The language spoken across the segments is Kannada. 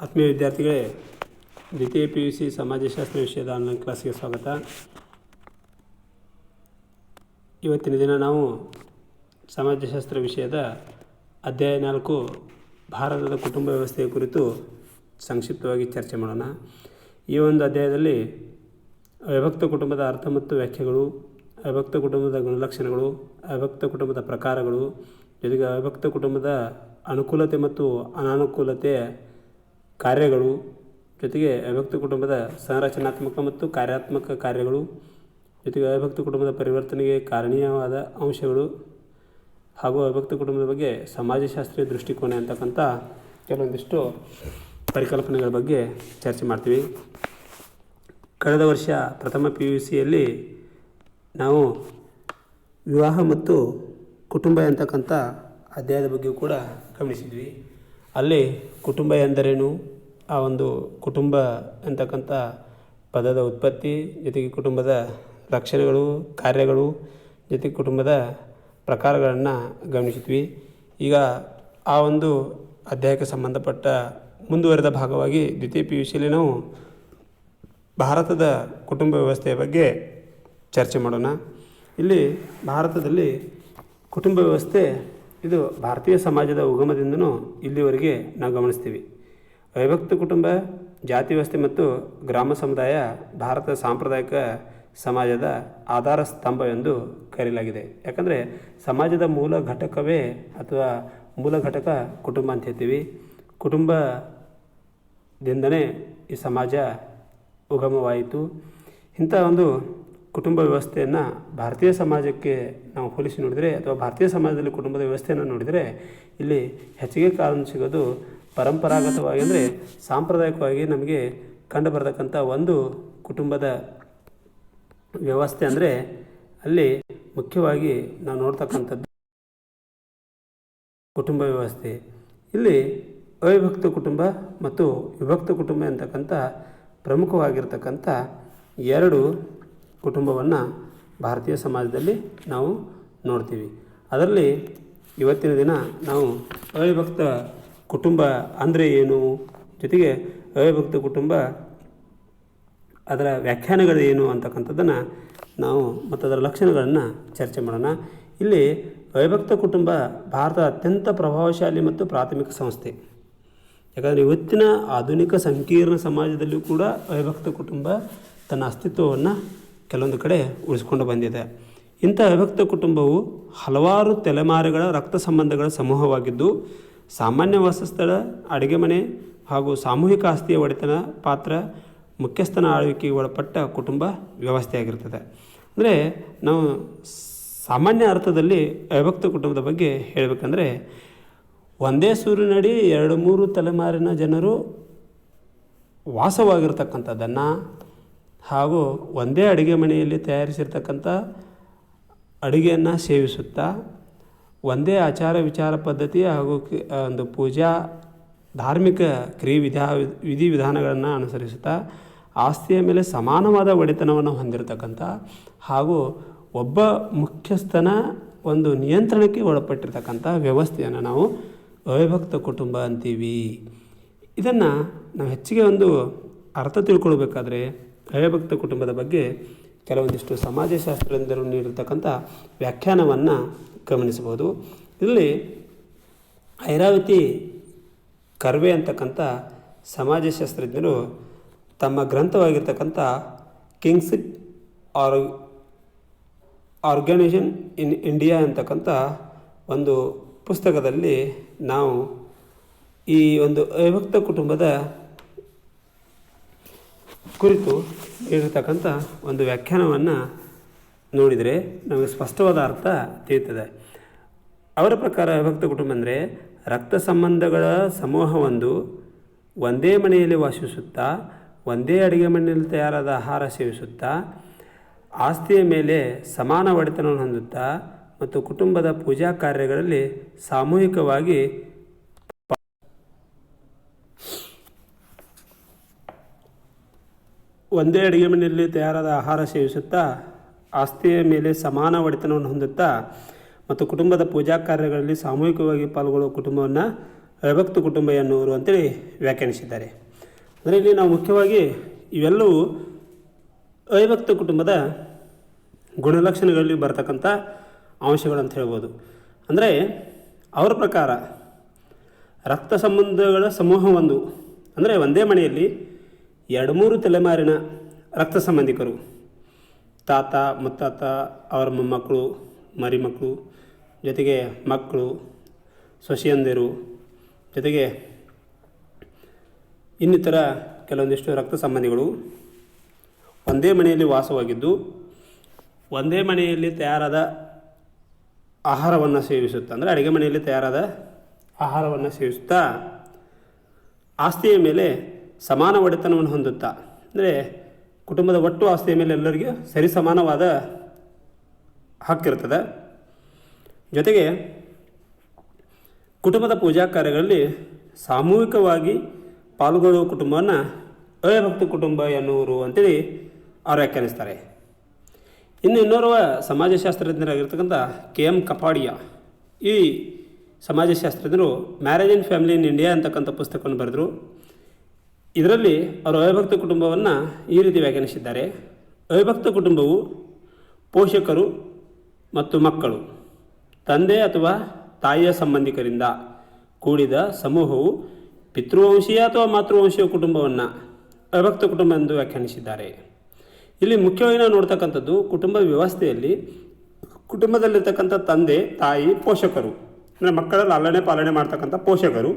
ಆತ್ಮೀಯ ವಿದ್ಯಾರ್ಥಿಗಳೇ, ದ್ವಿತೀಯ PUC ಸಮಾಜಶಾಸ್ತ್ರ ವಿಷಯದ ಆನ್ಲೈನ್ ಕ್ಲಾಸ್ಗೆ ಸ್ವಾಗತ. ಇವತ್ತಿನ ದಿನ ನಾವು ಸಮಾಜಶಾಸ್ತ್ರ ವಿಷಯದ ಅಧ್ಯಾಯ 4 ಭಾರತದ ಕುಟುಂಬ ವ್ಯವಸ್ಥೆಯ ಕುರಿತು ಸಂಕ್ಷಿಪ್ತವಾಗಿ ಚರ್ಚೆ ಮಾಡೋಣ. ಈ ಒಂದು ಅಧ್ಯಾಯದಲ್ಲಿ ಅವಿಭಕ್ತ ಕುಟುಂಬದ ಅರ್ಥ ಮತ್ತು ವ್ಯಾಖ್ಯೆಗಳು, ಅವಿಭಕ್ತ ಕುಟುಂಬದ ಗುಣಲಕ್ಷಣಗಳು, ಅವಿಭಕ್ತ ಕುಟುಂಬದ ಪ್ರಕಾರಗಳು, ಜೊತೆಗೆ ಅವಿಭಕ್ತ ಕುಟುಂಬದ ಅನುಕೂಲತೆ ಮತ್ತು ಅನಾನುಕೂಲತೆಯ ಕಾರ್ಯಗಳು, ಜೊತೆಗೆ ಅವಿಭಕ್ತ ಕುಟುಂಬದ ಸಂರಚನಾತ್ಮಕ ಮತ್ತು ಕಾರ್ಯಾತ್ಮಕ ಕಾರ್ಯಗಳು, ಜೊತೆಗೆ ಅವಿಭಕ್ತ ಕುಟುಂಬದ ಪರಿವರ್ತನೆಗೆ ಕಾರಣೀಯವಾದ ಅಂಶಗಳು ಹಾಗೂ ಅವಿಭಕ್ತ ಕುಟುಂಬದ ಬಗ್ಗೆ ಸಮಾಜಶಾಸ್ತ್ರೀಯ ದೃಷ್ಟಿಕೋನ ಅಂತಕ್ಕಂಥ ಕೆಲವೊಂದಿಷ್ಟು ಪರಿಕಲ್ಪನೆಗಳ ಬಗ್ಗೆ ಚರ್ಚೆ ಮಾಡ್ತೀವಿ. ಕಳೆದ ವರ್ಷ ಪ್ರಥಮ PUCಯಲ್ಲಿ ನಾವು ವಿವಾಹ ಮತ್ತು ಕುಟುಂಬ ಅಂತಕ್ಕಂಥ ಅಧ್ಯಾಯದ ಬಗ್ಗೆಯೂ ಕೂಡ ಗಮನಿಸಿದ್ವಿ. ಅಲ್ಲಿ ಕುಟುಂಬ ಎಂದರೇನು, ಆ ಒಂದು ಕುಟುಂಬ ಅಂತಕ್ಕಂಥ ಪದದ ಉತ್ಪತ್ತಿ, ಜೊತೆಗೆ ಕುಟುಂಬದ ಲಕ್ಷಣಗಳು, ಕಾರ್ಯಗಳು, ಜೊತೆಗೆ ಕುಟುಂಬದ ಪ್ರಕಾರಗಳನ್ನು ಗಮನಿಸಿದ್ವಿ. ಈಗ ಆ ಒಂದು ಅಧ್ಯಾಯಕ್ಕೆ ಸಂಬಂಧಪಟ್ಟ ಮುಂದುವರೆದ ಭಾಗವಾಗಿ ದ್ವಿತೀಯ PUCಯಲ್ಲಿ ನಾವು ಭಾರತದ ಕುಟುಂಬ ವ್ಯವಸ್ಥೆಯ ಬಗ್ಗೆ ಚರ್ಚೆ ಮಾಡೋಣ. ಇಲ್ಲಿ ಭಾರತದಲ್ಲಿ ಕುಟುಂಬ ವ್ಯವಸ್ಥೆ ಇದು ಭಾರತೀಯ ಸಮಾಜದ ಉಗಮದಿಂದನೂ ಇಲ್ಲಿವರೆಗೆ ನಾವು ಗಮನಿಸ್ತೀವಿ. ಅವಿಭಕ್ತ ಕುಟುಂಬ, ಜಾತಿ ವ್ಯವಸ್ಥೆ ಮತ್ತು ಗ್ರಾಮ ಸಮುದಾಯ ಭಾರತದ ಸಾಂಪ್ರದಾಯಿಕ ಸಮಾಜದ ಆಧಾರ ಸ್ತಂಭ ಎಂದು ಕರೆಯಲಾಗಿದೆ. ಯಾಕಂದರೆ ಸಮಾಜದ ಮೂಲ ಘಟಕವೇ ಅಥವಾ ಮೂಲ ಘಟಕ ಕುಟುಂಬ ಅಂತ ಹೇಳ್ತೀವಿ. ಕುಟುಂಬದಿಂದನೇ ಈ ಸಮಾಜ ಉಗಮವಾಯಿತು. ಇಂಥ ಒಂದು ಕುಟುಂಬ ವ್ಯವಸ್ಥೆಯನ್ನು ಭಾರತೀಯ ಸಮಾಜಕ್ಕೆ ನಾವು ಹೋಲಿಸಿ ನೋಡಿದರೆ ಅಥವಾ ಭಾರತೀಯ ಸಮಾಜದಲ್ಲಿ ಕುಟುಂಬದ ವ್ಯವಸ್ಥೆಯನ್ನು ನೋಡಿದರೆ ಇಲ್ಲಿ ಹೆಚ್ಚಿಗೆ ಕಾರಣ ಸಿಗೋದು ಪರಂಪರಾಗತವಾಗಿ ಅಂದರೆ ಸಾಂಪ್ರದಾಯಿಕವಾಗಿ ನಮಗೆ ಕಂಡು ಬರತಕ್ಕಂಥ ಒಂದು ಕುಟುಂಬದ ವ್ಯವಸ್ಥೆ ಅಂದರೆ ಅಲ್ಲಿ ಮುಖ್ಯವಾಗಿ ನಾವು ನೋಡ್ತಕ್ಕಂಥದ್ದು ಕುಟುಂಬ ವ್ಯವಸ್ಥೆ. ಇಲ್ಲಿ ಅವಿಭಕ್ತ ಕುಟುಂಬ ಮತ್ತು ವಿಭಕ್ತ ಕುಟುಂಬ ಅಂತಕ್ಕಂಥ ಪ್ರಮುಖವಾಗಿರ್ತಕ್ಕಂಥ ಎರಡು ಕುಟುಂಬವನ್ನು ಭಾರತೀಯ ಸಮಾಜದಲ್ಲಿ ನಾವು ನೋಡ್ತೀವಿ. ಅದರಲ್ಲಿ ಇವತ್ತಿನ ದಿನ ನಾವು ಅವಿಭಕ್ತ ಕುಟುಂಬ ಅಂದರೆ ಏನು, ಜೊತೆಗೆ ಅವಿಭಕ್ತ ಕುಟುಂಬ ಅದರ ವ್ಯಾಖ್ಯಾನಗಳು ಏನು ಅಂತಕ್ಕಂಥದ್ದನ್ನು ನಾವು ಮತ್ತು ಅದರ ಲಕ್ಷಣಗಳನ್ನು ಚರ್ಚೆ ಮಾಡೋಣ. ಇಲ್ಲಿ ಅವಿಭಕ್ತ ಕುಟುಂಬ ಭಾರತದ ಅತ್ಯಂತ ಪ್ರಭಾವಶಾಲಿ ಮತ್ತು ಪ್ರಾಥಮಿಕ ಸಂಸ್ಥೆ. ಯಾಕಂದರೆ ಇವತ್ತಿನ ಆಧುನಿಕ ಸಂಕೀರ್ಣ ಸಮಾಜದಲ್ಲಿಯೂ ಕೂಡ ಅವಿಭಕ್ತ ಕುಟುಂಬ ತನ್ನ ಅಸ್ತಿತ್ವವನ್ನು ಕೆಲವೊಂದು ಕಡೆ ಉಳಿಸ್ಕೊಂಡು ಬಂದಿದೆ. ಇಂಥ ಅವಿಭಕ್ತ ಕುಟುಂಬವು ಹಲವಾರು ತಲೆಮಾರುಗಳ ರಕ್ತ ಸಂಬಂಧಗಳ ಸಮೂಹವಾಗಿದ್ದು ಸಾಮಾನ್ಯ ವಾಸಸ್ಥಳ, ಅಡುಗೆ ಮನೆ ಹಾಗೂ ಸಾಮೂಹಿಕ ಆಸ್ತಿಯ ಒಡೆತನ ಪಾತ್ರ, ಮುಖ್ಯಸ್ಥನ ಆಳ್ವಿಕೆಗೆ ಒಳಪಟ್ಟ ಕುಟುಂಬ ವ್ಯವಸ್ಥೆಯಾಗಿರ್ತದೆ. ಅಂದರೆ ನಾವು ಸಾಮಾನ್ಯ ಅರ್ಥದಲ್ಲಿ ಅವಿಭಕ್ತ ಕುಟುಂಬದ ಬಗ್ಗೆ ಹೇಳಬೇಕಂದ್ರೆ ಒಂದೇ ಸೂರಿನಡಿ 2-3 ತಲೆಮಾರಿನ ಜನರು ವಾಸವಾಗಿರ್ತಕ್ಕಂಥದ್ದನ್ನು ಹಾಗೂ ಒಂದೇ ಅಡುಗೆ ಮನೆಯಲ್ಲಿ ತಯಾರಿಸಿರ್ತಕ್ಕಂಥ ಅಡುಗೆಯನ್ನು ಸೇವಿಸುತ್ತಾ ಒಂದೇ ಆಚಾರ ವಿಚಾರ ಪದ್ಧತಿ ಹಾಗೂ ಒಂದು ಪೂಜಾ ಧಾರ್ಮಿಕ ವಿಧಿವಿಧಾನಗಳನ್ನು ಅನುಸರಿಸುತ್ತಾ ಆಸ್ತಿಯ ಮೇಲೆ ಸಮಾನವಾದ ಒಡೆತನವನ್ನು ಹೊಂದಿರತಕ್ಕಂಥ ಹಾಗೂ ಒಬ್ಬ ಮುಖ್ಯಸ್ಥನ ಒಂದು ನಿಯಂತ್ರಣಕ್ಕೆ ಒಳಪಟ್ಟಿರ್ತಕ್ಕಂಥ ವ್ಯವಸ್ಥೆಯನ್ನು ನಾವು ಅವಿಭಕ್ತ ಕುಟುಂಬ ಅಂತೀವಿ. ಇದನ್ನು ನಾವು ಹೆಚ್ಚಿಗೆ ಒಂದು ಅರ್ಥ ತಿಳ್ಕೊಳ್ಬೇಕಾದ್ರೆ ಅವಿಭಕ್ತ ಕುಟುಂಬದ ಬಗ್ಗೆ ಕೆಲವೊಂದಿಷ್ಟು ಸಮಾಜಶಾಸ್ತ್ರಜ್ಞರು ನೀಡಿರ್ತಕ್ಕಂಥ ವ್ಯಾಖ್ಯಾನವನ್ನು ಗಮನಿಸಬಹುದು. ಇಲ್ಲಿ ಐರಾವತಿ ಕರ್ವೆ ಅಂತಕ್ಕಂಥ ಸಮಾಜಶಾಸ್ತ್ರಜ್ಞರು ತಮ್ಮ ಗ್ರಂಥವಾಗಿರ್ತಕ್ಕಂಥ ಕಿಂಗ್ಸ್ ಆರ್ಗನೈಜೇಷನ್ ಇನ್ ಇಂಡಿಯಾ ಅಂತಕ್ಕಂಥ ಒಂದು ಪುಸ್ತಕದಲ್ಲಿ ನಾವು ಈ ಒಂದು ಅವಿಭಕ್ತ ಕುಟುಂಬದ ಕುರಿತು ಇರತಕ್ಕಂಥ ಒಂದು ವ್ಯಾಖ್ಯಾನವನ್ನು ನೋಡಿದರೆ ನಮಗೆ ಸ್ಪಷ್ಟವಾದ ಅರ್ಥ ತಿಳಿಯುತ್ತದೆ. ಅವರ ಪ್ರಕಾರ ಅವಿಭಕ್ತ ಕುಟುಂಬ ಅಂದರೆ ರಕ್ತ ಸಂಬಂಧಗಳ ಸಮೂಹವೊಂದು ಒಂದೇ ಮನೆಯಲ್ಲಿ ವಾಸಿಸುತ್ತಾ ಒಂದೇ ಅಡುಗೆ ಮನೆಯಲ್ಲಿ ತಯಾರಾದ ಆಹಾರ ಸೇವಿಸುತ್ತಾ ಆಸ್ತಿಯ ಮೇಲೆ ಸಮಾನ ಒಡೆತನವನ್ನು ಹೊಂದುತ್ತಾ ಮತ್ತು ಕುಟುಂಬದ ಪೂಜಾ ಕಾರ್ಯಗಳಲ್ಲಿ ಸಾಮೂಹಿಕವಾಗಿ ಒಂದೇ ಅಡುಗೆ ಮನೆಯಲ್ಲಿ ತಯಾರಾದ ಆಹಾರ ಸೇವಿಸುತ್ತಾ ಆಸ್ತಿಯ ಮೇಲೆ ಸಮಾನ ಒಡೆತನವನ್ನು ಹೊಂದುತ್ತಾ ಮತ್ತು ಕುಟುಂಬದ ಪೂಜಾ ಕಾರ್ಯಗಳಲ್ಲಿ ಸಾಮೂಹಿಕವಾಗಿ ಪಾಲ್ಗೊಳ್ಳುವ ಕುಟುಂಬವನ್ನು ಅವಿಭಕ್ತ ಕುಟುಂಬ ಎನ್ನುವರು ಅಂತೇಳಿ ವ್ಯಾಖ್ಯಾನಿಸಿದ್ದಾರೆ. ಅಂದರೆ ಇಲ್ಲಿ ನಾವು ಮುಖ್ಯವಾಗಿ ಇವೆಲ್ಲವೂ ಅವಿಭಕ್ತ ಕುಟುಂಬದ ಗುಣಲಕ್ಷಣಗಳಲ್ಲಿ ಬರ್ತಕ್ಕಂಥ ಅಂಶಗಳು ಅಂತ ಹೇಳ್ಬೋದು. ಅಂದರೆ ಅವರ ಪ್ರಕಾರ ರಕ್ತ ಸಂಬಂಧಗಳ ಸಮೂಹವೊಂದು, ಅಂದರೆ ಒಂದೇ ಮನೆಯಲ್ಲಿ 2-3 ತಲೆಮಾರಿನ ರಕ್ತ ಸಂಬಂಧಿಕರು, ತಾತ ಮುತ್ತಾತ, ಅವರ ಮೊಮ್ಮಕ್ಕಳು, ಮರಿಮಕ್ಕಳು, ಜೊತೆಗೆ ಮಕ್ಕಳು, ಸೊಸೆಯಂದಿರು, ಜೊತೆಗೆ ಇನ್ನಿತರ ಕೆಲವೊಂದಿಷ್ಟು ರಕ್ತ ಸಂಬಂಧಿಗಳು ಒಂದೇ ಮನೆಯಲ್ಲಿ ವಾಸವಾಗಿದ್ದು ಒಂದೇ ಮನೆಯಲ್ಲಿ ತಯಾರಾದ ಆಹಾರವನ್ನು ಸೇವಿಸುತ್ತಾ, ಅಂದರೆ ಅಡುಗೆ ಮನೆಯಲ್ಲಿ ತಯಾರಾದ ಆಹಾರವನ್ನು ಸೇವಿಸುತ್ತಾ ಆಸ್ತಿಯ ಮೇಲೆ ಸಮಾನ ಒಡೆತನವನ್ನು ಹೊಂದುತ್ತಾ, ಅಂದರೆ ಕುಟುಂಬದ ಒಟ್ಟು ಆಸ್ತಿಯ ಮೇಲೆ ಎಲ್ಲರಿಗೂ ಸರಿಸಮಾನವಾದ ಹಕ್ಕಿರ್ತದೆ. ಜೊತೆಗೆ ಕುಟುಂಬದ ಪೂಜಾ ಕಾರ್ಯಗಳಲ್ಲಿ ಸಾಮೂಹಿಕವಾಗಿ ಪಾಲ್ಗೊಳ್ಳುವ ಕುಟುಂಬವನ್ನು ಅವಿಭಕ್ತ ಕುಟುಂಬ ಎನ್ನುವರು ಅಂತೇಳಿ ಅವರು ವ್ಯಾಖ್ಯಾನಿಸ್ತಾರೆ. ಇನ್ನು ಇನ್ನೋರ್ವ ಸಮಾಜಶಾಸ್ತ್ರಜ್ಞರಾಗಿರ್ತಕ್ಕಂಥ KM ಕಪಾಡಿಯಾ ಈ ಸಮಾಜಶಾಸ್ತ್ರಜ್ಞರು marriage and family in India ಅಂತಕ್ಕಂಥ ಪುಸ್ತಕವನ್ನು ಬರೆದರು. ಇದರಲ್ಲಿ ಅವರು ಅವಿಭಕ್ತ ಕುಟುಂಬವನ್ನು ಈ ರೀತಿ ವ್ಯಾಖ್ಯಾನಿಸಿದ್ದಾರೆ. ಅವಿಭಕ್ತ ಕುಟುಂಬವು ಪೋಷಕರು ಮತ್ತು ಮಕ್ಕಳು, ತಂದೆ ಅಥವಾ ತಾಯಿಯ ಸಂಬಂಧಿಕರಿಂದ ಕೂಡಿದ ಸಮೂಹವು ಪಿತೃವಂಶೀಯ ಅಥವಾ ಮಾತೃವಂಶೀಯ ಕುಟುಂಬವನ್ನು ಅವಿಭಕ್ತ ಕುಟುಂಬ ಎಂದು ವ್ಯಾಖ್ಯಾನಿಸಿದ್ದಾರೆ. ಇಲ್ಲಿ ಮುಖ್ಯವಾಗಿ ನಾವು ನೋಡ್ತಕ್ಕಂಥದ್ದು ಕುಟುಂಬ ವ್ಯವಸ್ಥೆಯಲ್ಲಿ ಕುಟುಂಬದಲ್ಲಿರ್ತಕ್ಕಂಥ ತಂದೆ ತಾಯಿ ಪೋಷಕರು, ಅಂದರೆ ಮಕ್ಕಳ ಲಾಲನೆ ಪಾಲನೆ ಮಾಡ್ತಕ್ಕಂಥ ಪೋಷಕರು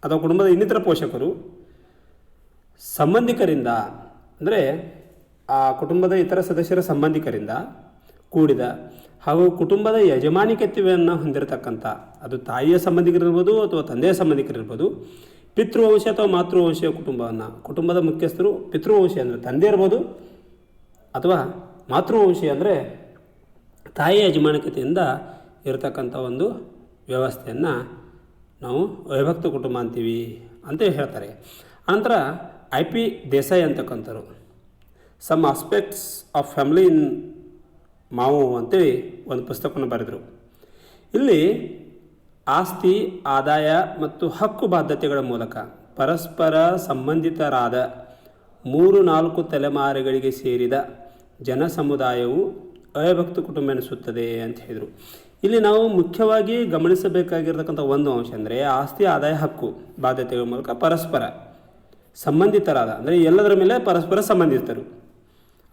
ಅಥವಾ ಕುಟುಂಬದ ಇನ್ನಿತರ ಪೋಷಕರು ಸಂಬಂಧಿಕರಿಂದ, ಅಂದರೆ ಆ ಕುಟುಂಬದ ಇತರ ಸದಸ್ಯರ ಸಂಬಂಧಿಕರಿಂದ ಕೂಡಿದ ಹಾಗೂ ಕುಟುಂಬದ ಯಜಮಾನಿಕತ್ವವನ್ನು ಹೊಂದಿರತಕ್ಕಂಥ, ಅದು ತಾಯಿಯ ಸಂಬಂಧಿಕರಿರ್ಬೋದು ಅಥವಾ ತಂದೆಯ ಸಂಬಂಧಿಕರಿರ್ಬೋದು, ಪಿತೃವಂಶ ಅಥವಾ ಮಾತೃವಂಶೀಯ ಕುಟುಂಬವನ್ನು, ಕುಟುಂಬದ ಮುಖ್ಯಸ್ಥರು ಪಿತೃವಂಶಿ ಅಂದರೆ ತಂದೆ ಇರ್ಬೋದು ಅಥವಾ ಮಾತೃವಂಶಿ ಅಂದರೆ ತಾಯಿಯ ಯಜಮಾನಿಕತೆಯಿಂದ ಇರತಕ್ಕಂಥ ಒಂದು ವ್ಯವಸ್ಥೆಯನ್ನು ನಾವು ಅವಿಭಕ್ತ ಕುಟುಂಬ ಅಂತೀವಿ ಅಂತ ಹೇಳ್ತಾರೆ. ಅನಂತರ IP ದೇಸಾಯಿ ಅಂತಕ್ಕಂಥವ್ರು some aspects of family in ಮಾವು ಅಂತೇಳಿ ಒಂದು ಪುಸ್ತಕವನ್ನು ಬರೆದರು. ಇಲ್ಲಿ ಆಸ್ತಿ, ಆದಾಯ ಮತ್ತು ಹಕ್ಕು ಬಾಧ್ಯತೆಗಳ ಮೂಲಕ ಪರಸ್ಪರ ಸಂಬಂಧಿತರಾದ 3-4 ತಲೆಮಾರುಗಳಿಗೆ ಸೇರಿದ ಜನ ಸಮುದಾಯವು ಅವಿಭಕ್ತ ಕುಟುಂಬ ಎನಿಸುತ್ತದೆ ಅಂತ ಹೇಳಿದರು. ಇಲ್ಲಿ ನಾವು ಮುಖ್ಯವಾಗಿ ಗಮನಿಸಬೇಕಾಗಿರ್ತಕ್ಕಂಥ ಒಂದು ಅಂಶ ಅಂದರೆ ಆಸ್ತಿ, ಆದಾಯ, ಹಕ್ಕು ಬಾಧ್ಯತೆಗಳ ಮೂಲಕ ಪರಸ್ಪರ ಸಂಬಂಧಿತರಾದ, ಅಂದರೆ ಎಲ್ಲದರ ಮೇಲೆ ಪರಸ್ಪರ ಸಂಬಂಧಿತರು,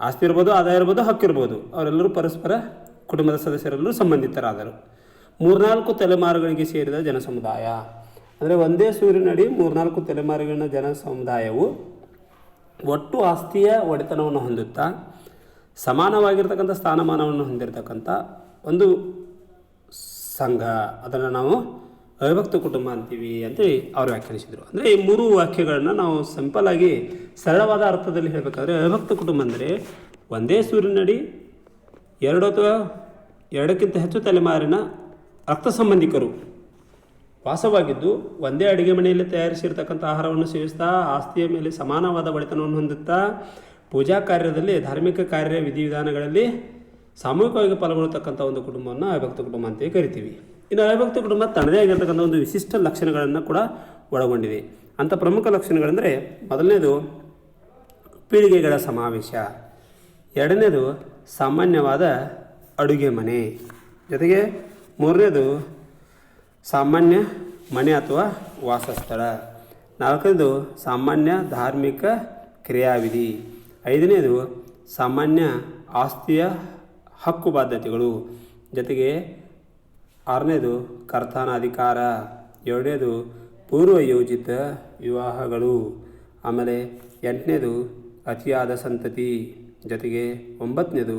ಆಸ್ತಿ ಇರ್ಬೋದು, ಆದಾಯ ಇರ್ಬೋದು, ಹಕ್ಕಿರ್ಬೋದು, ಅವರೆಲ್ಲರೂ ಪರಸ್ಪರ ಕುಟುಂಬದ ಸದಸ್ಯರೆಲ್ಲರೂ ಸಂಬಂಧಿತರಾದರು. 3-4 ತಲೆಮಾರುಗಳಿಗೆ ಸೇರಿದ ಜನ ಸಮುದಾಯ ಅಂದರೆ ಒಂದೇ ಸೂರಿನಡಿ 3-4 ತಲೆಮಾರುಗಳಿನ ಜನ ಸಮುದಾಯವು ಒಟ್ಟು ಆಸ್ತಿಯ ಒಡೆತನವನ್ನು ಹೊಂದುತ್ತಾ ಸಮಾನವಾಗಿರ್ತಕ್ಕಂಥ ಸ್ಥಾನಮಾನವನ್ನು ಹೊಂದಿರತಕ್ಕಂಥ ಒಂದು ಸಂಘ, ಅದನ್ನು ನಾವು ಅವಿಭಕ್ತ ಕುಟುಂಬ ಅಂತೀವಿ ಅಂತೇಳಿ ಅವರು ವ್ಯಾಖ್ಯಾನಿಸಿದರು. ಅಂದರೆ ಈ 3 ವಾಕ್ಯಗಳನ್ನು ನಾವು ಸಿಂಪಲ್ಲಾಗಿ ಸರಳವಾದ ಅರ್ಥದಲ್ಲಿ ಹೇಳಬೇಕಾದ್ರೆ ಅವಿಭಕ್ತ ಕುಟುಂಬ ಅಂದರೆ ಒಂದೇ ಸೂರಿನಡಿ 2 ಅಥವಾ 2ಕ್ಕಿಂತ ಹೆಚ್ಚು ತಲೆಮಾರಿನ ರಕ್ತ ಸಂಬಂಧಿಕರು ವಾಸವಾಗಿದ್ದು ಒಂದೇ ಅಡುಗೆ ಮನೆಯಲ್ಲಿ ತಯಾರಿಸಿರ್ತಕ್ಕಂಥ ಆಹಾರವನ್ನು ಸೇವಿಸ್ತಾ ಆಸ್ತಿಯ ಮೇಲೆ ಸಮಾನವಾದ ಒಡೆತನವನ್ನು ಹೊಂದುತ್ತಾ ಪೂಜಾ ಕಾರ್ಯದಲ್ಲಿ, ಧಾರ್ಮಿಕ ಕಾರ್ಯ ವಿಧಿವಿಧಾನಗಳಲ್ಲಿ ಸಾಮೂಹಿಕವಾಗಿ ಪಾಲ್ಗೊಳ್ಳತಕ್ಕಂಥ ಒಂದು ಕುಟುಂಬವನ್ನು ಅವಿಭಕ್ತ ಕುಟುಂಬ ಅಂತೇಳಿ ಕರಿತೀವಿ. ಇನ್ನು ಅವಿಭಕ್ತ ಕುಟುಂಬ ತನ್ನದೇ ಆಗಿರ್ತಕ್ಕಂಥ ಒಂದು ವಿಶಿಷ್ಟ ಲಕ್ಷಣಗಳನ್ನು ಕೂಡ ಒಳಗೊಂಡಿದೆ. ಅಂಥ ಪ್ರಮುಖ ಲಕ್ಷಣಗಳೆಂದರೆ ಮೊದಲನೇದು ಪೀಳಿಗೆಗಳ ಸಮಾವೇಶ, ಎರಡನೇದು ಸಾಮಾನ್ಯವಾದ ಅಡುಗೆ ಮನೆ, ಜೊತೆಗೆ ಮೂರನೇದು ಸಾಮಾನ್ಯ ಮನೆ ಅಥವಾ ವಾಸಸ್ಥಳ, ನಾಲ್ಕನೇದು ಸಾಮಾನ್ಯ ಧಾರ್ಮಿಕ ಕ್ರಿಯಾವಿಧಿ, ಐದನೇದು ಸಾಮಾನ್ಯ ಆಸ್ತಿಯ ಹಕ್ಕು ಬಾಧ್ಯತೆಗಳು, ಜೊತೆಗೆ ಆರನೇದು ಕರ್ತನಾಧಿಕಾರ, ಏಳನೇದು ಪೂರ್ವ ಯೋಜಿತ ವಿವಾಹಗಳು, ಆಮೇಲೆ ಎಂಟನೇದು ಅತಿಯಾದ ಸಂತತಿ, ಜೊತೆಗೆ 9ನೇದು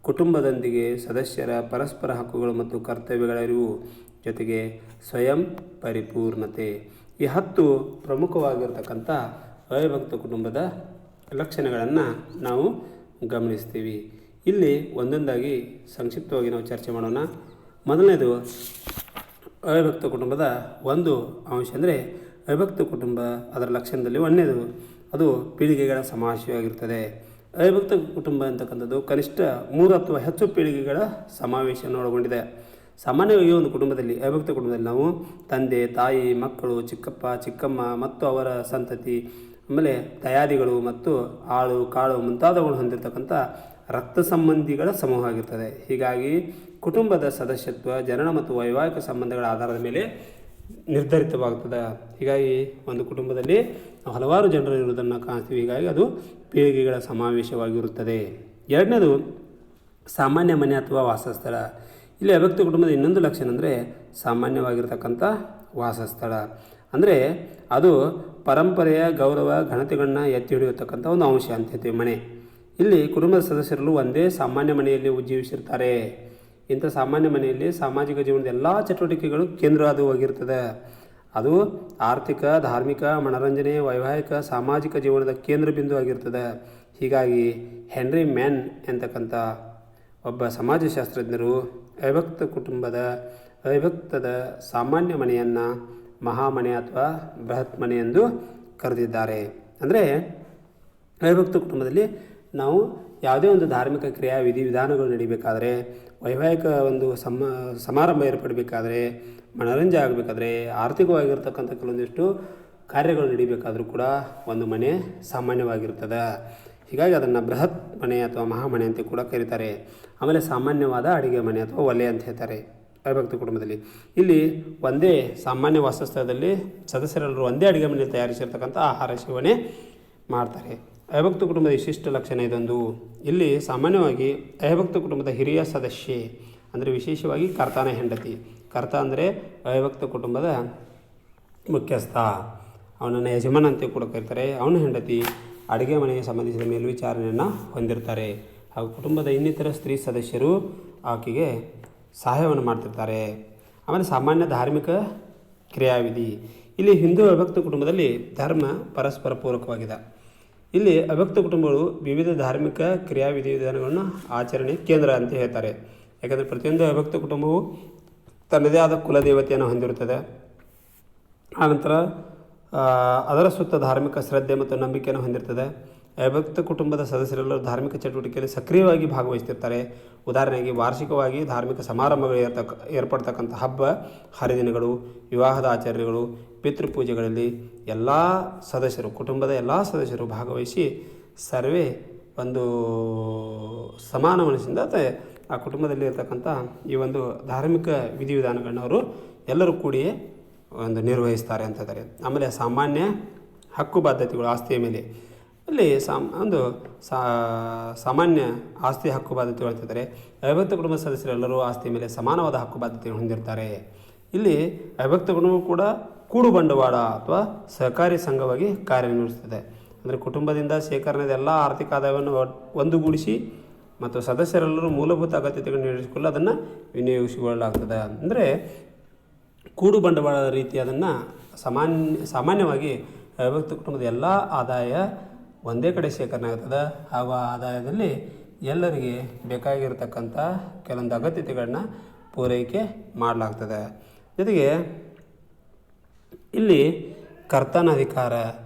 ಕುಟುಂಬದೊಂದಿಗೆ ಸದಸ್ಯರ ಪರಸ್ಪರ ಹಕ್ಕುಗಳು ಮತ್ತು ಕರ್ತವ್ಯಗಳ ಅರಿವು, ಜೊತೆಗೆ ಸ್ವಯಂ ಪರಿಪೂರ್ಣತೆ. ಈ 10 ಪ್ರಮುಖವಾಗಿರ್ತಕ್ಕಂಥ ಅವಿಭಕ್ತ ಕುಟುಂಬದ ಲಕ್ಷಣಗಳನ್ನು ನಾವು ಗಮನಿಸ್ತೀವಿ. ಇಲ್ಲಿ ಒಂದೊಂದಾಗಿ ಸಂಕ್ಷಿಪ್ತವಾಗಿ ನಾವು ಚರ್ಚೆ ಮಾಡೋಣ. ಮೊದಲನೇದು ಅವಿಭಕ್ತ ಕುಟುಂಬದ ಒಂದು ಅಂಶ ಅಂದರೆ ಅವಿಭಕ್ತ ಕುಟುಂಬ ಅದರ ಲಕ್ಷಣದಲ್ಲಿ ಒಂದನೇದು ಅದು ಪೀಳಿಗೆಗಳ ಸಮಾವೇಶವಾಗಿರ್ತದೆ. ಅವಿಭಕ್ತ ಕುಟುಂಬ ಅಂತಕ್ಕಂಥದ್ದು ಕನಿಷ್ಠ 3 ಅಥವಾ ಹೆಚ್ಚು ಪೀಳಿಗೆಗಳ ಸಮಾವೇಶವನ್ನು ಒಳಗೊಂಡಿದೆ. ಸಾಮಾನ್ಯವಾಗಿ ಒಂದು ಕುಟುಂಬದಲ್ಲಿ, ಅವಿಭಕ್ತ ಕುಟುಂಬದಲ್ಲಿ ನಾವು ತಂದೆ, ತಾಯಿ, ಮಕ್ಕಳು, ಚಿಕ್ಕಪ್ಪ, ಚಿಕ್ಕಮ್ಮ ಮತ್ತು ಅವರ ಸಂತತಿ, ಆಮೇಲೆ ದಯಾದಿಗಳು ಮತ್ತು ಆಳು ಕಾಳು ಮುಂತಾದವುಗಳು ಹೊಂದಿರತಕ್ಕಂಥ ರಕ್ತ ಸಂಬಂಧಿಗಳ ಸಮೂಹ ಆಗಿರ್ತದೆ. ಹೀಗಾಗಿ ಕುಟುಂಬದ ಸದಸ್ಯತ್ವ ಜನನ ಮತ್ತು ವೈವಾಹಿಕ ಸಂಬಂಧಗಳ ಆಧಾರದ ಮೇಲೆ ನಿರ್ಧರಿತವಾಗುತ್ತದೆ. ಹೀಗಾಗಿ ಒಂದು ಕುಟುಂಬದಲ್ಲಿ ಹಲವಾರು ಜನರು ಇರುವುದನ್ನು ಕಾಣ್ತೀವಿ. ಹೀಗಾಗಿ ಅದು ಪೀಳಿಗೆಗಳ ಸಮಾವೇಶವಾಗಿರುತ್ತದೆ. ಎರಡನೇದು ಸಾಮಾನ್ಯ ಮನೆ ಅಥವಾ ವಾಸಸ್ಥಳ. ಇಲ್ಲಿ ಅವಿಭಕ್ತ ಕುಟುಂಬದ ಇನ್ನೊಂದು ಲಕ್ಷಣ ಅಂದರೆ ಸಾಮಾನ್ಯವಾಗಿರ್ತಕ್ಕಂಥ ವಾಸಸ್ಥಳ. ಅಂದರೆ ಅದು ಪರಂಪರೆಯ ಗೌರವ ಘನತೆಗಳನ್ನ ಎತ್ತಿ ಹಿಡಿಯತಕ್ಕಂಥ ಒಂದು ಅಂಶ ಅಂತ ಹೇಳ್ತೀವಿ ಮನೆ. ಇಲ್ಲಿ ಕುಟುಂಬದ ಸದಸ್ಯರು ಒಂದೇ ಸಾಮಾನ್ಯ ಮನೆಯಲ್ಲಿ ಜೀವಿಸಿರ್ತಾರೆ. ಇಂಥ ಸಾಮಾನ್ಯ ಮನೆಯಲ್ಲಿ ಸಾಮಾಜಿಕ ಜೀವನದ ಎಲ್ಲ ಚಟುವಟಿಕೆಗಳು ಕೇಂದ್ರವಾಗಿರ್ತದೆ. ಅದು ಆರ್ಥಿಕ, ಧಾರ್ಮಿಕ, ಮನೋರಂಜನೆ, ವೈವಾಹಿಕ, ಸಾಮಾಜಿಕ ಜೀವನದ ಕೇಂದ್ರ ಬಿಂದು ಆಗಿರ್ತದೆ. ಹೀಗಾಗಿ ಹೆನ್ರಿ ಮ್ಯಾನ್ ಎಂತಕ್ಕಂಥ ಒಬ್ಬ ಸಮಾಜಶಾಸ್ತ್ರಜ್ಞರು ಅವಿಭಕ್ತದ ಸಾಮಾನ್ಯ ಮನೆಯನ್ನು ಮಹಾಮನೆ ಅಥವಾ ಬೃಹತ್ ಮನೆ ಎಂದು ಕರೆದಿದ್ದಾರೆ. ಅಂದರೆ ಅವಿಭಕ್ತ ಕುಟುಂಬದಲ್ಲಿ ನಾವು ಯಾವುದೇ ಒಂದು ಧಾರ್ಮಿಕ ಕ್ರಿಯಾ ವಿಧಾನಗಳು ನಡೀಬೇಕಾದ್ರೆ, ವೈವಾಹಿಕ ಒಂದು ಸಮಾರಂಭ ಏರ್ಪಡಬೇಕಾದ್ರೆ, ಮನೋರಂಜನೆ ಆಗಬೇಕಾದ್ರೆ, ಆರ್ಥಿಕವಾಗಿರ್ತಕ್ಕಂಥ ಕೆಲವೊಂದಿಷ್ಟು ಕಾರ್ಯಗಳು ನಡೀಬೇಕಾದರೂ ಕೂಡ ಒಂದು ಮನೆ ಸಾಮಾನ್ಯವಾಗಿರ್ತದೆ. ಹೀಗಾಗಿ ಅದನ್ನು ಬೃಹತ್ ಮನೆ ಅಥವಾ ಮಹಾಮನೆ ಅಂತ ಕೂಡ ಕರೀತಾರೆ. ಆಮೇಲೆ ಸಾಮಾನ್ಯವಾದ ಅಡುಗೆ ಮನೆ ಅಥವಾ ಒಲೆ ಅಂತ ಹೇಳ್ತಾರೆ ಅವಿಭಕ್ತ ಕುಟುಂಬದಲ್ಲಿ. ಇಲ್ಲಿ ಒಂದೇ ಸಾಮಾನ್ಯ ವಾಸಸ್ಥಳದಲ್ಲಿ ಸದಸ್ಯರೆಲ್ಲರೂ ಒಂದೇ ಅಡುಗೆ ಮನೆಯಲ್ಲಿ ತಯಾರಿಸಿರ್ತಕ್ಕಂಥ ಆಹಾರ ಸೇವನೆ ಮಾಡ್ತಾರೆ. ಅವಿಭಕ್ತ ಕುಟುಂಬದ ವಿಶಿಷ್ಟ ಲಕ್ಷಣ ಇದೊಂದು. ಇಲ್ಲಿ ಸಾಮಾನ್ಯವಾಗಿ ಅವಿಭಕ್ತ ಕುಟುಂಬದ ಹಿರಿಯ ಸದಸ್ಯೆ ಅಂದರೆ ವಿಶೇಷವಾಗಿ ಕರ್ತಾನ ಹೆಂಡತಿ. ಕರ್ತ ಅಂದರೆ ಅವಿಭಕ್ತ ಕುಟುಂಬದ ಮುಖ್ಯಸ್ಥ, ಅವನನ್ನು ಯಜಮಾನ ಅಂತ ಕೂಡ ಕರೀತಾರೆ. ಅವನ ಹೆಂಡತಿ ಅಡುಗೆ ಮನೆಗೆ ಸಂಬಂಧಿಸಿದ ಮೇಲ್ವಿಚಾರಣೆಯನ್ನು ಹೊಂದಿರ್ತಾರೆ. ಹಾಗೂ ಕುಟುಂಬದ ಇನ್ನಿತರ ಸ್ತ್ರೀ ಸದಸ್ಯರು ಆಕೆಗೆ ಸಹಾಯವನ್ನು ಮಾಡ್ತಿರ್ತಾರೆ. ಆಮೇಲೆ ಸಾಮಾನ್ಯ ಧಾರ್ಮಿಕ ಕ್ರಿಯಾವಿಧಿ. ಇಲ್ಲಿ ಹಿಂದೂ ಅವಿಭಕ್ತ ಕುಟುಂಬದಲ್ಲಿ ಧರ್ಮ ಪರಸ್ಪರ ಪೂರಕವಾಗಿದೆ. ಇಲ್ಲಿ ಅವಿಭಕ್ತ ಕುಟುಂಬಗಳು ವಿವಿಧ ಧಾರ್ಮಿಕ ಕ್ರಿಯಾವಿಧಿ ವಿಧಾನಗಳನ್ನು ಆಚರಣೆ ಕೇಂದ್ರ ಅಂತ ಹೇಳ್ತಾರೆ. ಯಾಕಂದರೆ ಪ್ರತಿಯೊಂದು ಅವಿಭಕ್ತ ಕುಟುಂಬವು ತನ್ನದೇ ಆದ ಕುಲದೇವತೆಯನ್ನು ಹೊಂದಿರುತ್ತದೆ. ಆನಂತರ ಅದರ ಸುತ್ತ ಧಾರ್ಮಿಕ ಶ್ರದ್ಧೆ ಮತ್ತು ನಂಬಿಕೆಯನ್ನು ಹೊಂದಿರ್ತದೆ. ಅವಿಭಕ್ತ ಕುಟುಂಬದ ಸದಸ್ಯರೆಲ್ಲರೂ ಧಾರ್ಮಿಕ ಚಟುವಟಿಕೆಯಲ್ಲಿ ಸಕ್ರಿಯವಾಗಿ ಭಾಗವಹಿಸ್ತಿರ್ತಾರೆ. ಉದಾಹರಣೆಗೆ ವಾರ್ಷಿಕವಾಗಿ ಧಾರ್ಮಿಕ ಸಮಾರಂಭಗಳು ಏರ್ಪಡ್ತಕ್ಕಂಥ ಹಬ್ಬ ಹರಿದಿನಗಳು, ವಿವಾಹದ ಆಚರಣೆಗಳು, ಪಿತೃಪೂಜೆಗಳಲ್ಲಿ ಎಲ್ಲ ಸದಸ್ಯರು, ಕುಟುಂಬದ ಎಲ್ಲ ಸದಸ್ಯರು ಭಾಗವಹಿಸಿ ಸರ್ವೇ ಒಂದು ಸಮಾನ ಮನಸ್ಸಿಂದ ಆ ಕುಟುಂಬದಲ್ಲಿ ಇರ್ತಕ್ಕಂಥ ಈ ಒಂದು ಧಾರ್ಮಿಕ ವಿಧಿವಿಧಾನಗಳನ್ನ ಅವರು ಎಲ್ಲರೂ ಕೂಡಿ ಒಂದು ನಿರ್ವಹಿಸ್ತಾರೆ ಅಂತ ಹೇಳ್ತಾರೆ. ಆಮೇಲೆ ಸಾಮಾನ್ಯ ಹಕ್ಕು ಬಾಧ್ಯತೆಗಳು ಆಸ್ತಿಯ ಮೇಲೆ. ಇಲ್ಲಿ ಸಾಮಾನ್ಯ ಆಸ್ತಿ ಹಕ್ಕು ಬಾಧ್ಯತೆಗಳು ಹೇಳ್ತಿದ್ದಾರೆ. ಅವಿಭಕ್ತ ಕುಟುಂಬದ ಸದಸ್ಯರೆಲ್ಲರೂ ಆಸ್ತಿಯ ಮೇಲೆ ಸಮಾನವಾದ ಹಕ್ಕು ಬಾಧ್ಯತೆಯನ್ನು ಹೊಂದಿರ್ತಾರೆ. ಇಲ್ಲಿ ಅವಿಭಕ್ತ ಕುಟುಂಬವು ಕೂಡ ಕೂಡು ಬಂಡವಾಳ ಅಥವಾ ಸಹಕಾರಿ ಸಂಘವಾಗಿ ಕಾರ್ಯನಿರ್ವಹಿಸುತ್ತದೆ. ಅಂದರೆ ಕುಟುಂಬದಿಂದ ಶೇಖರಣೆದ ಎಲ್ಲ ಆರ್ಥಿಕ ಆದಾಯವನ್ನು ಒಂದುಗೂಡಿಸಿ ಮತ್ತು ಸದಸ್ಯರೆಲ್ಲರೂ ಮೂಲಭೂತ ಅಗತ್ಯತೆಗಳನ್ನು ನೀಡಿಸಿಕೊಳ್ಳಲು ಅದನ್ನು ವಿನಿಯೋಗಿಸಿಕೊಳ್ಳಲಾಗ್ತದೆ. ಅಂದರೆ ಕೂಡು ಬಂಡವಾಳದ ರೀತಿ ಅದನ್ನು ಸಾಮಾನ್ಯವಾಗಿ ಅವಿಭಕ್ತ ಕುಟುಂಬದ ಎಲ್ಲ ಆದಾಯ ಒಂದೇ ಕಡೆ ಶೇಖರಣೆ ಆಗ್ತದೆ. ಹಾಗೂ ಆ ಆದಾಯದಲ್ಲಿ ಎಲ್ಲರಿಗೆ ಬೇಕಾಗಿರ್ತಕ್ಕಂಥ ಕೆಲವೊಂದು ಅಗತ್ಯತೆಗಳನ್ನ ಪೂರೈಕೆ ಮಾಡಲಾಗ್ತದೆ. ಜೊತೆಗೆ ಇಲ್ಲಿ ಕರ್ತನ ಅಧಿಕಾರ.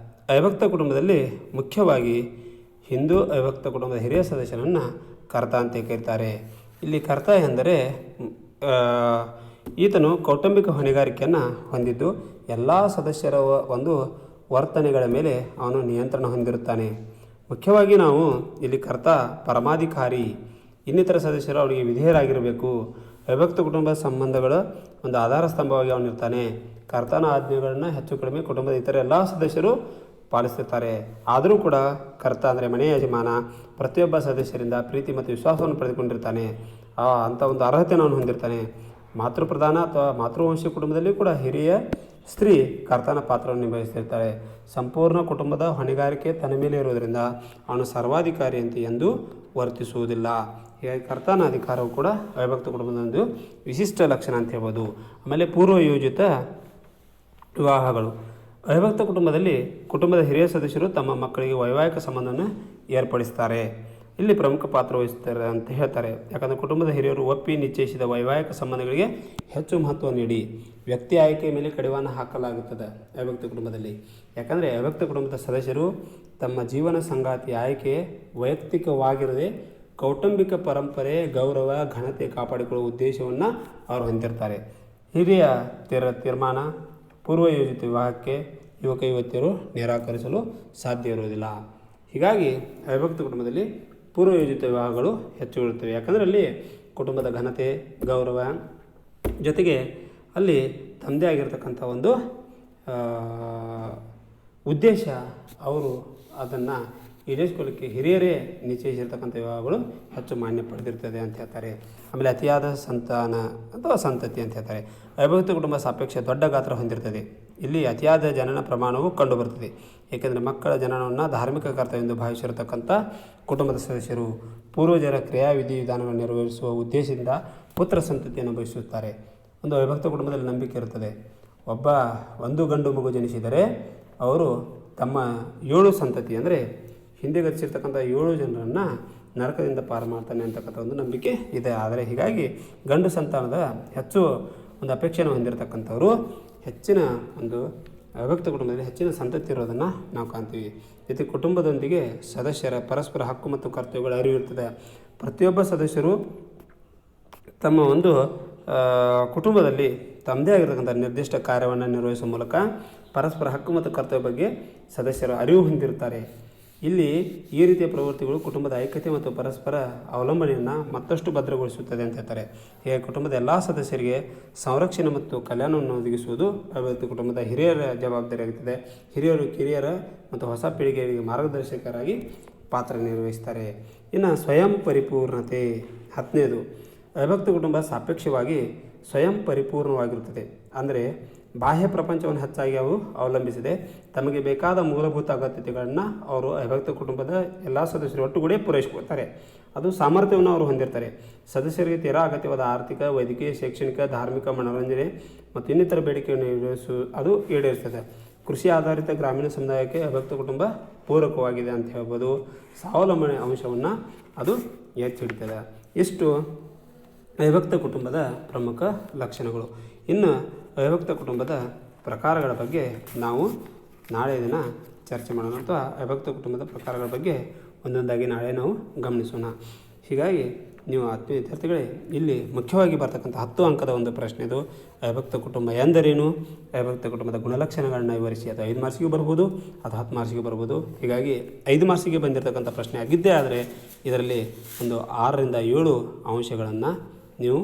ಅವಿಭಕ್ತ ಕುಟುಂಬದಲ್ಲಿ ಮುಖ್ಯವಾಗಿ ಹಿಂದೂ ಅವಿಭಕ್ತ ಕುಟುಂಬದ ಹಿರಿಯ ಸದಸ್ಯನನ್ನು ಕರ್ತ ಅಂತ ಕರೀತಾರೆ. ಇಲ್ಲಿ ಕರ್ತ ಎಂದರೆ ಈತನು ಕೌಟುಂಬಿಕ ಹೊಣೆಗಾರಿಕೆಯನ್ನು ಹೊಂದಿದ್ದು ಎಲ್ಲ ಸದಸ್ಯರ ಒಂದು ವರ್ತನೆಗಳ ಮೇಲೆ ಅವನು ನಿಯಂತ್ರಣ ಹೊಂದಿರುತ್ತಾನೆ. ಮುಖ್ಯವಾಗಿ ನಾವು ಇಲ್ಲಿ ಕರ್ತ ಪರಮಾಧಿಕಾರಿ, ಇನ್ನಿತರ ಸದಸ್ಯರು ಅವನಿಗೆ ವಿಧೇಯರಾಗಿರಬೇಕು. ಅವಿಭಕ್ತ ಕುಟುಂಬದ ಸಂಬಂಧಗಳ ಒಂದು ಆಧಾರ ಸ್ತಂಭವಾಗಿ ಅವನಿರ್ತಾನೆ. ಕರ್ತನ ಆಜ್ಞೆಗಳನ್ನು ಹೆಚ್ಚು ಕಡಿಮೆ ಕುಟುಂಬದ ಇತರ ಎಲ್ಲ ಸದಸ್ಯರು ಪಾಲಿಸುತ್ತಾರೆ. ಆದರೂ ಕೂಡ ಕರ್ತ ಅಂದರೆ ಮನೆಯ ಯಜಮಾನ ಪ್ರತಿಯೊಬ್ಬ ಸದಸ್ಯರಿಂದ ಪ್ರೀತಿ ಮತ್ತು ವಿಶ್ವಾಸವನ್ನು ಪಡೆದುಕೊಂಡಿರ್ತಾನೆ. ಅಂಥ ಒಂದು ಅರ್ಹತೆಯನ್ನು ಅವನು ಹೊಂದಿರ್ತಾನೆ. ಮಾತೃಪ್ರಧಾನ ಅಥವಾ ಮಾತೃವಂಶೀಯ ಕುಟುಂಬದಲ್ಲಿ ಕೂಡ ಹಿರಿಯ ಸ್ತ್ರೀ ಕರ್ತನ ಪಾತ್ರವನ್ನು ನಿಭಾಯಿಸ್ತಿರ್ತಾಳೆ. ಸಂಪೂರ್ಣ ಕುಟುಂಬದ ಹೊಣೆಗಾರಿಕೆ ತನ್ನ ಮೇಲೆ ಇರುವುದರಿಂದ ಅವನು ಸರ್ವಾಧಿಕಾರಿಯಂತೆ ಎಂದೂ ವರ್ತಿಸುವುದಿಲ್ಲ. ಹೀಗಾಗಿ ಕರ್ತನ ಅಧಿಕಾರವು ಕೂಡ ಅವಿಭಕ್ತ ಕುಟುಂಬದ ಒಂದು ವಿಶಿಷ್ಟ ಲಕ್ಷಣ ಅಂತ ಹೇಳ್ಬೋದು. ಆಮೇಲೆ ಪೂರ್ವಯೋಜಿತ ವಿವಾಹಗಳು. ಅವಿಭಕ್ತ ಕುಟುಂಬದಲ್ಲಿ ಕುಟುಂಬದ ಹಿರಿಯ ಸದಸ್ಯರು ತಮ್ಮ ಮಕ್ಕಳಿಗೆ ವೈವಾಹಿಕ ಸಂಬಂಧವನ್ನು ಏರ್ಪಡಿಸ್ತಾರೆ. ಇಲ್ಲಿ ಪ್ರಮುಖ ಪಾತ್ರ ವಹಿಸ್ತಾರೆ ಅಂತ ಹೇಳ್ತಾರೆ. ಯಾಕಂದರೆ ಕುಟುಂಬದ ಹಿರಿಯರು ಒಪ್ಪಿ ನಿಶ್ಚಯಿಸಿದ ವೈವಾಹಿಕ ಸಂಬಂಧಗಳಿಗೆ ಹೆಚ್ಚು ಮಹತ್ವ ನೀಡಿ ವ್ಯಕ್ತಿ ಆಯ್ಕೆಯ ಮೇಲೆ ಕಡಿವಾಣ ಹಾಕಲಾಗುತ್ತದೆ ಅವಿಭಕ್ತ ಕುಟುಂಬದಲ್ಲಿ. ಯಾಕಂದರೆ ಅವಿಭಕ್ತ ಕುಟುಂಬದ ಸದಸ್ಯರು ತಮ್ಮ ಜೀವನ ಸಂಗಾತಿ ಆಯ್ಕೆ ವೈಯಕ್ತಿಕವಾಗಿರದೆ ಕೌಟುಂಬಿಕ ಪರಂಪರೆ, ಗೌರವ, ಘನತೆ ಕಾಪಾಡಿಕೊಳ್ಳುವ ಉದ್ದೇಶವನ್ನು ಅವರು ಹೊಂದಿರ್ತಾರೆ. ಹಿರಿಯ ತೀರ್ಮಾನ ಪೂರ್ವಯೋಜಿತ ವಿವಾಹಕ್ಕೆ ಯುವಕ ಯುವತಿಯರು ನಿರಾಕರಿಸಲು ಸಾಧ್ಯ ಇರುವುದಿಲ್ಲ. ಹೀಗಾಗಿ ಅವಿಭಕ್ತ ಕುಟುಂಬದಲ್ಲಿ ಪೂರ್ವಯೋಜಿತ ವಿವಾಹಗಳು ಹೆಚ್ಚು ಇರುತ್ತವೆ. ಯಾಕಂದರೆ ಅಲ್ಲಿ ಕುಟುಂಬದ ಘನತೆ, ಗೌರವ ಜೊತೆಗೆ ಅಲ್ಲಿ ತಮ್ಮದೇ ಆಗಿರತಕ್ಕಂಥ ಒಂದು ಉದ್ದೇಶ, ಅವರು ಅದನ್ನು ಈಡೇರಿಸಿಕೊಳ್ಳಲಿಕ್ಕೆ ಹಿರಿಯರೇ ನಿಶ್ಚಯಿಸಿರ್ತಕ್ಕಂಥ ವಿವಾಹಗಳು ಹೆಚ್ಚು ಮಾನ್ಯ ಪಡೆದಿರ್ತದೆ ಅಂತ ಹೇಳ್ತಾರೆ. ಆಮೇಲೆ ಅತಿಯಾದ ಸಂತಾನ ಅಥವಾ ಸಂತತಿ ಅಂತ ಹೇಳ್ತಾರೆ. ಅವಿಭಕ್ತ ಕುಟುಂಬ ಸಾಪೇಕ್ಷ ದೊಡ್ಡ ಗಾತ್ರ ಹೊಂದಿರ್ತದೆ. ಇಲ್ಲಿ ಅತಿಯಾದ ಜನನ ಪ್ರಮಾಣವು ಕಂಡುಬರುತ್ತದೆ. ಏಕೆಂದರೆ ಮಕ್ಕಳ ಜನನವನ್ನು ಧಾರ್ಮಿಕ ಕರ್ತವ್ಯ ಎಂದು ಭಾವಿಸಿರತಕ್ಕಂಥ ಕುಟುಂಬದ ಸದಸ್ಯರು ಪೂರ್ವಜರ ಕ್ರಿಯಾವಿಧಿ ವಿಧಾನಗಳನ್ನು ನೆರವೇರಿಸುವ ಉದ್ದೇಶದಿಂದ ಪುತ್ರ ಸಂತತಿಯನ್ನು ಬಯಸುತ್ತಾರೆ. ಒಂದು ಅವಿಭಕ್ತ ಕುಟುಂಬದಲ್ಲಿ ನಂಬಿಕೆ ಇರುತ್ತದೆ. ಒಂದು ಗಂಡು ಮಗು ಜನಿಸಿದರೆ ಅವರು ತಮ್ಮ 7 ಸಂತತಿ ಅಂದರೆ ಹಿಂದೆ ಗತಿಸಿರ್ತಕ್ಕಂಥ 7 ಜನರನ್ನು ನರಕದಿಂದ ಪಾರು ಮಾಡ್ತಾನೆ ಅಂತಕ್ಕಂಥ ಒಂದು ನಂಬಿಕೆ ಇದೆ. ಆದರೆ ಹೀಗಾಗಿ ಗಂಡು ಸಂತಾನದ ಹೆಚ್ಚು ಒಂದು ಅಪೇಕ್ಷೆಯನ್ನು ಹೊಂದಿರತಕ್ಕಂಥವರು ಹೆಚ್ಚಿನ ಒಂದು ಅವಿಭಕ್ತ ಕುಟುಂಬದಲ್ಲಿ ಹೆಚ್ಚಿನ ಸಂತತಿ ಇರೋದನ್ನು ನಾವು ಕಾಣ್ತೀವಿ. ಜೊತೆ ಕುಟುಂಬದೊಂದಿಗೆ ಸದಸ್ಯರ ಪರಸ್ಪರ ಹಕ್ಕು ಮತ್ತು ಕರ್ತವ್ಯಗಳ ಅರಿವಿರುತ್ತದೆ. ಪ್ರತಿಯೊಬ್ಬ ಸದಸ್ಯರು ತಮ್ಮ ಒಂದು ಕುಟುಂಬದಲ್ಲಿ ತಮ್ಮದೇ ಆಗಿರತಕ್ಕಂಥ ನಿರ್ದಿಷ್ಟ ಕಾರ್ಯವನ್ನು ನಿರ್ವಹಿಸುವ ಮೂಲಕ ಪರಸ್ಪರ ಹಕ್ಕು ಮತ್ತು ಕರ್ತವ್ಯ ಬಗ್ಗೆ ಸದಸ್ಯರು ಅರಿವು ಹೊಂದಿರುತ್ತಾರೆ. ಇಲ್ಲಿ ಈ ರೀತಿಯ ಪ್ರವೃತ್ತಿಗಳು ಕುಟುಂಬದ ಐಕ್ಯತೆ ಮತ್ತು ಪರಸ್ಪರ ಅವಲಂಬನೆಯನ್ನು ಮತ್ತಷ್ಟು ಭದ್ರಗೊಳಿಸುತ್ತದೆ ಅಂತ ಹೇಳ್ತಾರೆ. ಹೀಗೆ ಕುಟುಂಬದ ಎಲ್ಲ ಸದಸ್ಯರಿಗೆ ಸಂರಕ್ಷಣೆ ಮತ್ತು ಕಲ್ಯಾಣವನ್ನು ಒದಗಿಸುವುದು ಅವಿಭಕ್ತ ಕುಟುಂಬದ ಹಿರಿಯರ ಜವಾಬ್ದಾರಿಯಾಗುತ್ತದೆ. ಹಿರಿಯರು ಕಿರಿಯರ ಮತ್ತು ಹೊಸ ಪೀಳಿಗೆಯವರಿಗೆ ಮಾರ್ಗದರ್ಶಕರಾಗಿ ಪಾತ್ರ ನಿರ್ವಹಿಸ್ತಾರೆ. ಇನ್ನು ಸ್ವಯಂ ಪರಿಪೂರ್ಣತೆ 10ನೇದು, ಅವಿಭಕ್ತ ಕುಟುಂಬ ಸಾಪೇಕ್ಷವಾಗಿ ಸ್ವಯಂ ಪರಿಪೂರ್ಣವಾಗಿರುತ್ತದೆ. ಅಂದರೆ ಬಾಹ್ಯ ಪ್ರಪಂಚವನ್ನು ಹೆಚ್ಚಾಗಿ ಅವು ಅವಲಂಬಿಸಿದೆ. ತಮಗೆ ಬೇಕಾದ ಮೂಲಭೂತ ಅಗತ್ಯತೆಗಳನ್ನು ಅವರು ಅವಿಭಕ್ತ ಕುಟುಂಬದ ಎಲ್ಲ ಸದಸ್ಯರು ಒಟ್ಟುಗೂಡಿ ಪೂರೈಸಿಕೊಳ್ತಾರೆ. ಅದು ಸಾಮರ್ಥ್ಯವನ್ನು ಅವರು ಹೊಂದಿರ್ತಾರೆ. ಸದಸ್ಯರಿಗೆ ತೀರಾ ಅಗತ್ಯವಾದ ಆರ್ಥಿಕ, ವೈದ್ಯಕೀಯ, ಶೈಕ್ಷಣಿಕ, ಧಾರ್ಮಿಕ, ಮನೋರಂಜನೆ ಮತ್ತು ಇನ್ನಿತರ ಬೇಡಿಕೆಯನ್ನು ಅದು ಈಡೇರಿಸ್ತದೆ. ಕೃಷಿ ಆಧಾರಿತ ಗ್ರಾಮೀಣ ಸಮುದಾಯಕ್ಕೆ ಅವಿಭಕ್ತ ಕುಟುಂಬ ಪೂರಕವಾಗಿದೆ ಅಂತ ಹೇಳ್ಬೋದು. ಸ್ವಾವಲಂಬನೆ ಅಂಶವನ್ನು ಅದು ಎತ್ತಿ ಹಿಡಿತದೆ. ಇಷ್ಟು ಅವಿಭಕ್ತ ಕುಟುಂಬದ ಪ್ರಮುಖ ಲಕ್ಷಣಗಳು. ಇನ್ನು ಅವಿಭಕ್ತ ಕುಟುಂಬದ ಪ್ರಕಾರಗಳ ಬಗ್ಗೆ ನಾವು ನಾಳೆ ದಿನ ಚರ್ಚೆ ಮಾಡೋಣ. ಅಥವಾ ಅವಿಭಕ್ತ ಕುಟುಂಬದ ಪ್ರಕಾರಗಳ ಬಗ್ಗೆ ಒಂದೊಂದಾಗಿ ನಾಳೆ ನಾವು ಗಮನಿಸೋಣ. ಹೀಗಾಗಿ ನೀವು ಆತ್ಮೀಯ ವಿದ್ಯಾರ್ಥಿಗಳೇ, ಇಲ್ಲಿ ಮುಖ್ಯವಾಗಿ ಬರ್ತಕ್ಕಂಥ 10 ಅಂಕದ ಒಂದು ಪ್ರಶ್ನೆ ಇದು. ಅವಿಭಕ್ತ ಕುಟುಂಬ ಎಂದರೇನು, ಅವಿಭಕ್ತ ಕುಟುಂಬದ ಗುಣಲಕ್ಷಣಗಳನ್ನ ವಿವರಿಸಿ. ಅದು 5 ಮಾರ್ಕ್ಸಿಗೆ ಬರ್ಬೋದು, ಅದು 10 ಮಾರ್ಕ್ಸಿಗೆ ಬರ್ಬೋದು. ಹೀಗಾಗಿ 5 ಮಾರ್ಕ್ಸಿಗೆ ಬಂದಿರತಕ್ಕಂಥ ಪ್ರಶ್ನೆ ಆಗಿದ್ದೇ ಆದರೆ ಇದರಲ್ಲಿ ಒಂದು 6ರಿಂದ 7 ಅಂಶಗಳನ್ನು ನೀವು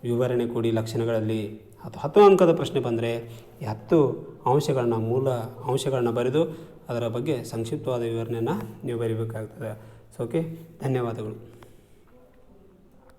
ವಿವರಣೆ ಕೊಡಿ ಲಕ್ಷಣಗಳಲ್ಲಿ. 10 ಅಂಕದ ಪ್ರಶ್ನೆ ಬಂದರೆ ಈ 10 ಅಂಶಗಳನ್ನ ಮೂಲ ಅಂಶಗಳನ್ನ ಬರೆದು ಅದರ ಬಗ್ಗೆ ಸಂಕ್ಷಿಪ್ತವಾದ ವಿವರಣೆಯನ್ನು ನೀವು ಬರೀಬೇಕಾಗ್ತದೆ. ಓಕೆ, ಧನ್ಯವಾದಗಳು.